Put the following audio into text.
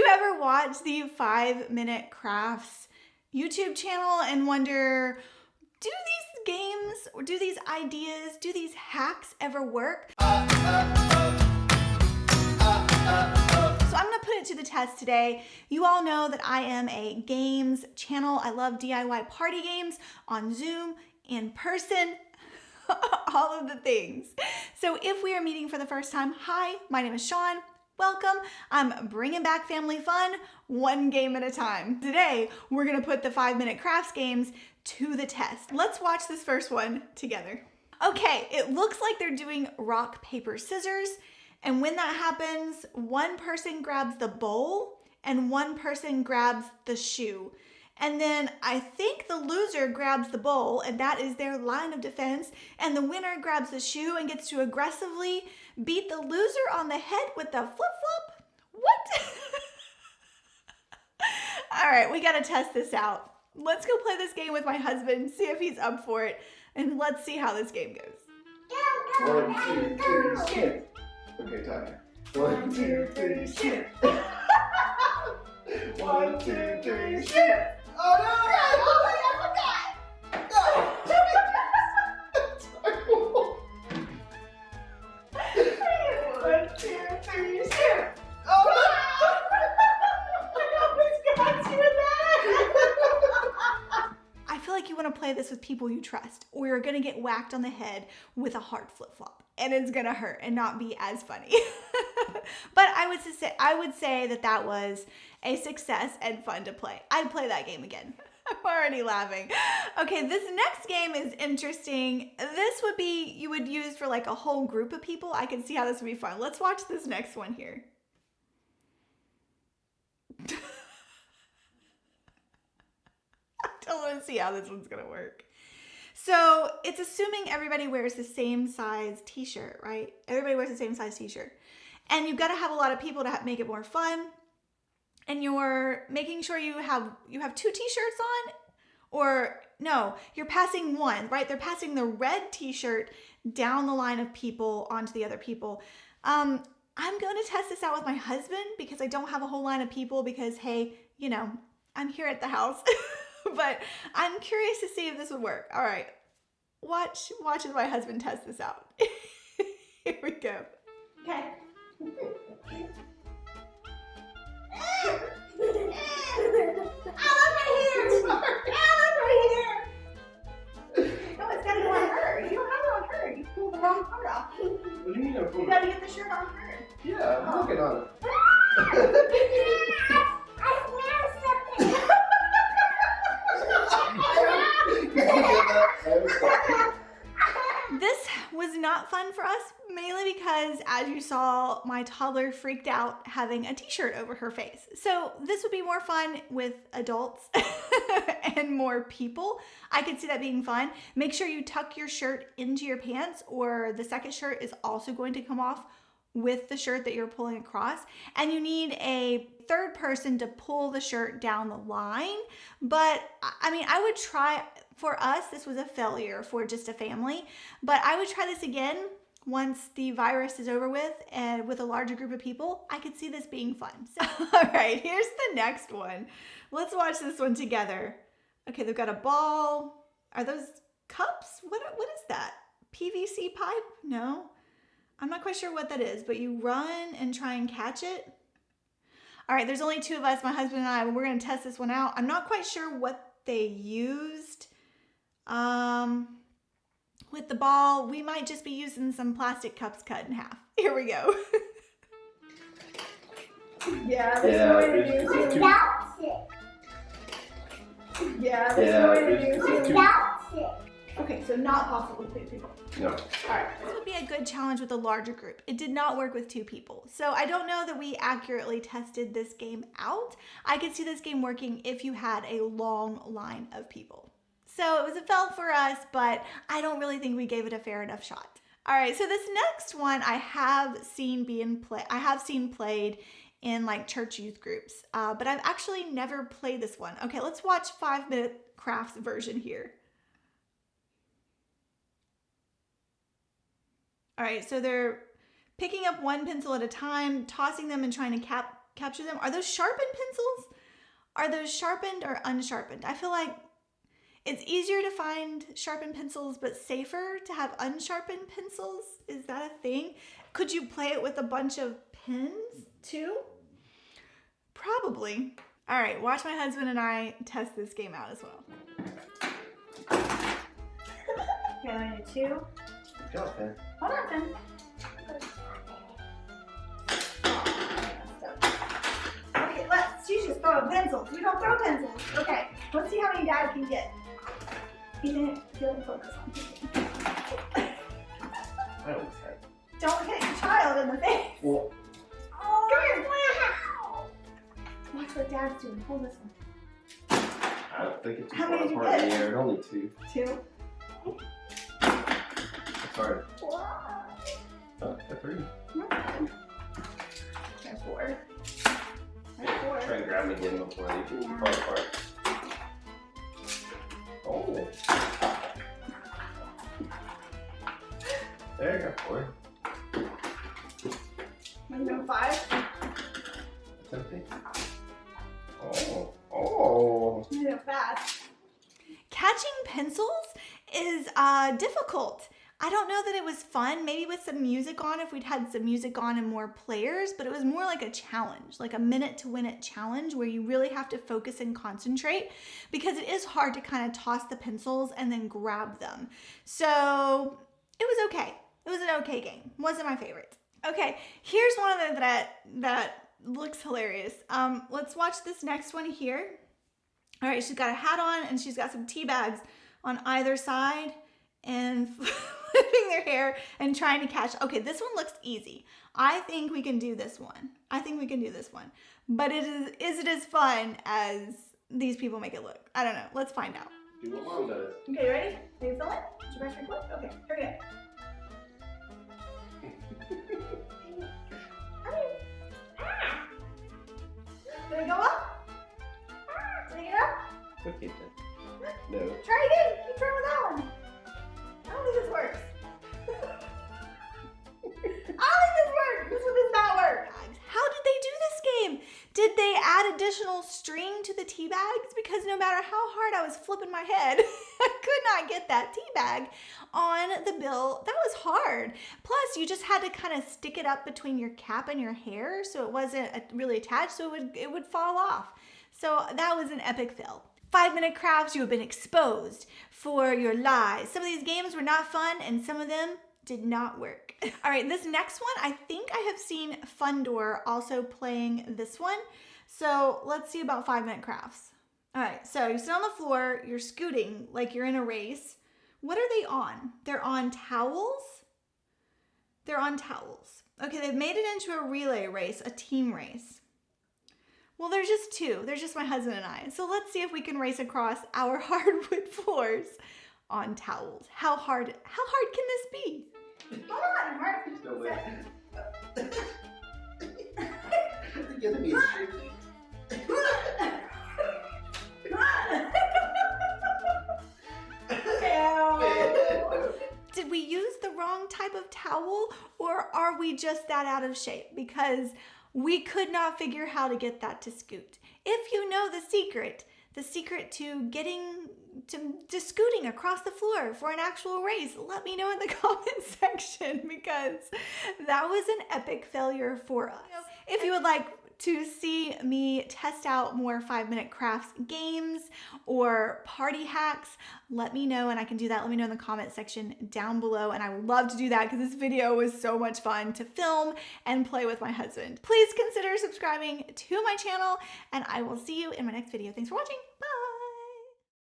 you ever watch the 5-Minute Crafts YouTube channel and wonder, do these games or do these ideas, do these hacks ever work? So I'm gonna put it to the test today. You all know that I am a games channel. I love DIY party games on Zoom, in person, all of the things. So if we are meeting for the first time, hi, my name is Shawn. Welcome. I'm bringing back family fun, one game at a time. Today, we're gonna put the 5-Minute Crafts games to the test. Let's watch this first one together. Okay, it looks like they're doing rock, paper, scissors. And when that happens, one person grabs the bowl and one person grabs the shoe. And then I think the loser grabs the bowl, and that is their line of defense. And the winner grabs the shoe and gets to aggressively beat the loser on the head with the flip-flop. What? All right, we gotta test this out. Let's go play this game with my husband, see if he's up for it, and let's see how this game goes. 1, 2, 3, skip. Okay, timer. 1, 2, 3, skip. 1, 2, 3, skip. Oh no! Oh my God! No! 1, 2, 3, skip. Oh no! I almost got you in that. I feel like you want to play this with people you trust, or you're gonna get whacked on the head with a hard flip-flop, and it's gonna hurt and not be as funny. But I would say that was a success and fun to play. I'd play that game again. I'm already laughing. Okay, this next game is interesting. This would be, you would use for like a whole group of people. I can see how this would be fun. Let's watch this next one here. I don't want to see how this one's gonna work. So it's assuming everybody wears the same size t-shirt, right? Everybody wears the same size t-shirt. And you've got to have a lot of people to make it more fun. And you're making sure you have 2 t-shirts on, or no, you're passing one, right? They're passing the red t-shirt down the line of people onto the other people. I'm going to test this out with my husband because I don't have a whole line of people because, hey, you know, I'm here at the house. But I'm curious to see if this would work. All right, watch as my husband test this out. Here we go. Okay. I love my hair. I love my hair. No, it's gotta go on her. You don't have it on her. You pulled the wrong part off. What do you mean I pulled You gotta get the shirt on her. Yeah, I'm working on it. I smell something. This was not fun for us, mainly because, as you saw, my toddler freaked out having a t-shirt over her face. So this would be more fun with adults and more people. I could see that being fun. Make sure you tuck your shirt into your pants, or the second shirt is also going to come off with the shirt that you're pulling across. And you need a third person to pull the shirt down the line. But I mean, I would try. For us, this was a failure for just a family, but I would try this again once the virus is over with and with a larger group of people. I could see this being fun. So, all right, here's the next one. Let's watch this one together. Okay, they've got a ball. Are those cups? What is that? PVC pipe? No, I'm not quite sure what that is, but you run and try and catch it. All right, there's only 2 of us, my husband and I. We're gonna test this one out. I'm not quite sure what they used. With the ball, we might just be using some plastic cups cut in half. Here we go. Yeah, there's no way to do it. two. Bounce it. Yeah, Bounce it. Okay, so not possible with 2 people. No. All right, this would be a good challenge with a larger group. It did not work with 2 people. So I don't know that we accurately tested this game out. I could see this game working if you had a long line of people. So it was a fail for us, but I don't really think we gave it a fair enough shot. All right, so this next one I have seen played in like church youth groups, but I've actually never played this one. Okay, let's watch 5-Minute Crafts version here. All right, so they're picking up one pencil at a time, tossing them and trying to capture them. Are those sharpened pencils? Are those sharpened or unsharpened? I feel like it's easier to find sharpened pencils, but safer to have unsharpened pencils. Is that a thing? Could you play it with a bunch of pens too? Probably. All right, watch my husband and I test this game out as well. Okay, I'm gonna do 2. Good job, Ben. Hold on, Ben. Okay, she's just throwing pencils. We don't throw pencils. Okay, let's see how many Dad can get. He didn't feel the focus on him. I always have. Don't hit your child in the face. Well, Come here. Watch what Dad's doing. Hold this one. I don't think it's too How far many did you apart in get? the air. Only 2. 2. Sorry. Wow. Oh, a 3. Try 4. Try and grab them again before they fall apart. Oh. There you go, 4. Wanna go 5? That's empty. Oh. Oh. I'm gonna go fast. Catching pencils is difficult. I don't know that it was fun, maybe with some music on, if we'd had some music on and more players, but it was more like a challenge, like a minute to win it challenge where you really have to focus and concentrate because it is hard to kind of toss the pencils and then grab them. So it was okay. It was an okay game. Wasn't my favorite. Okay, here's one of them that looks hilarious. Let's watch this next one here. All right, she's got a hat on and she's got some tea bags on either side and flipping their hair and trying to catch. Okay, this one looks easy. I think we can do this one. But is it as fun as these people make it look? I don't know. Let's find out. Do what Mom does. Okay, you ready? Are you filming? Did you brush your teeth? Okay, here we go. Did it go up? Did it get up? Okay, then. No. Try again. Keep trying with that one. I don't think this works. This one does not work. How did they do this game? Did they add additional string to the tea bags? Because no matter how hard I was flipping my head, I could not get that tea bag on the bill. That was hard. Plus, you just had to kind of stick it up between your cap and your hair so it wasn't really attached, so it would fall off. So that was an epic fail. 5-minute crafts, you have been exposed for your lies. Some of these games were not fun and some of them did not work. All right, this next one, I think I have seen Fundor also playing this one. So let's see about 5-minute crafts. All right, so you sit on the floor, you're scooting like you're in a race. What are they on? They're on towels? They're on towels. Okay, they've made it into a relay race, a team race. Well, there's just 2. There's just my husband and I. So let's see if we can race across our hardwood floors on towels. How hard can this be? Hold on, Mark. Still there. The enemy is shaking. Did we use the wrong type of towel or are we just that out of shape? Because we could not figure how to get that to scoot. If you know the secret to getting to scooting across the floor for an actual race, let me know in the comment section because that was an epic failure for us. If you would like to see me test out more 5-minute crafts games or party hacks, let me know and I can do that. Let me know in the comment section down below and I would love to do that because this video was so much fun to film and play with my husband. Please consider subscribing to my channel and I will see you in my next video. Thanks for watching. Bye.